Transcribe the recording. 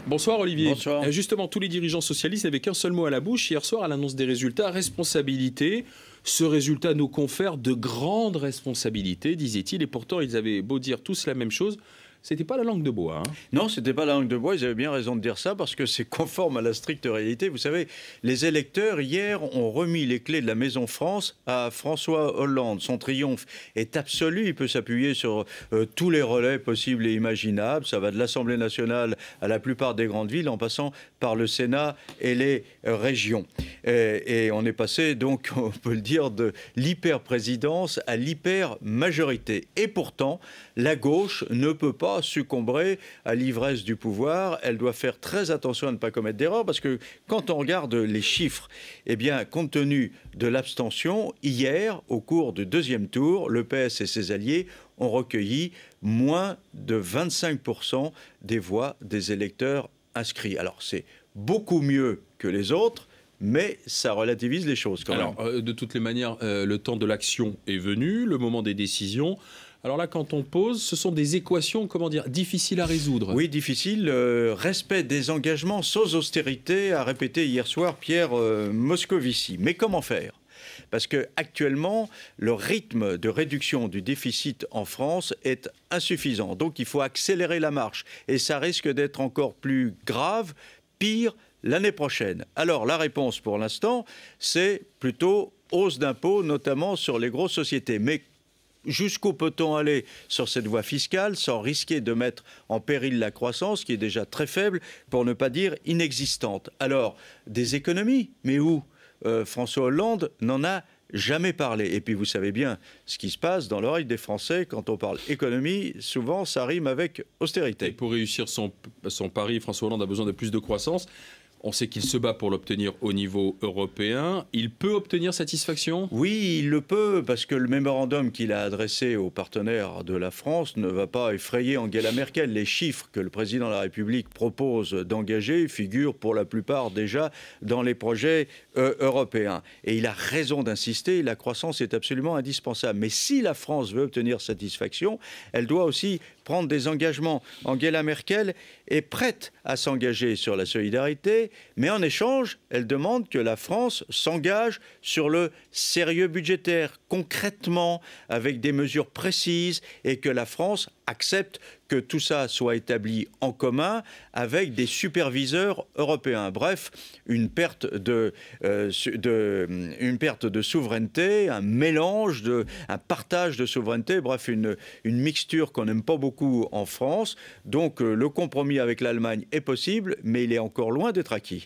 Bonsoir Olivier. Bonsoir. Justement, tous les dirigeants socialistes n'avaient qu'un seul mot à la bouche hier soir à l'annonce des résultats, responsabilité. Ce résultat nous confère de grandes responsabilités, disait-il, et pourtant ils avaient beau dire tous la même chose. C'était pas la langue de bois. Non, c'était pas la langue de bois. Ils avaient bien raison de dire ça parce que c'est conforme à la stricte réalité. Vous savez, les électeurs, hier, ont remis les clés de la Maison France à François Hollande. Son triomphe est absolu. Il peut s'appuyer sur tous les relais possibles et imaginables. Ça va de l'Assemblée nationale à la plupart des grandes villes, en passant par le Sénat et les régions. Et on est passé, donc, on peut le dire, de l'hyper-présidence à l'hyper-majorité. Et pourtant, la gauche ne peut pas succomber à l'ivresse du pouvoir. Elle doit faire très attention à ne pas commettre d'erreur parce que quand on regarde les chiffres, eh bien, compte tenu de l'abstention, hier, au cours du deuxième tour, le PS et ses alliés ont recueilli moins de 25% des voix des électeurs inscrits. Alors, c'est beaucoup mieux que les autres, mais ça relativise les choses quand même. Alors, de toutes les manières, le temps de l'action est venu, le moment des décisions. Alors là, quand on pose, ce sont des équations, comment dire, difficiles à résoudre. Oui, difficile. Respect des engagements sans austérité, a répété hier soir Pierre Moscovici. Mais comment faire ? Parce qu'actuellement, le rythme de réduction du déficit en France est insuffisant. Donc il faut accélérer la marche. Et ça risque d'être encore plus grave, pire, l'année prochaine. Alors la réponse pour l'instant, c'est plutôt hausse d'impôts, notamment sur les grosses sociétés. Mais jusqu'où peut-on aller sur cette voie fiscale sans risquer de mettre en péril la croissance, qui est déjà très faible, pour ne pas dire inexistante? Alors, des économies, mais où? François Hollande n'en a jamais parlé. Et puis vous savez bien ce qui se passe dans l'oreille des Français quand on parle économie, souvent ça rime avec austérité. Et pour réussir son pari, François Hollande a besoin de plus de croissance. On sait qu'il se bat pour l'obtenir au niveau européen. Il peut obtenir satisfaction? Oui, il le peut, parce que le mémorandum qu'il a adressé aux partenaires de la France ne va pas effrayer Angela Merkel. Les chiffres que le président de la République propose d'engager figurent pour la plupart déjà dans les projets européens. Et il a raison d'insister, la croissance est absolument indispensable. Mais si la France veut obtenir satisfaction, elle doit aussi prendre des engagements. Angela Merkel est prête à s'engager sur la solidarité, mais en échange, elle demande que la France s'engage sur le sérieux budgétaire, concrètement, avec des mesures précises, et que la France accepte que tout ça soit établi en commun avec des superviseurs européens. Bref, une perte de souveraineté, un mélange, un partage de souveraineté, bref, une mixture qu'on n'aime pas beaucoup en France. Donc le compromis avec l'Allemagne est possible, mais il est encore loin d'être acquis.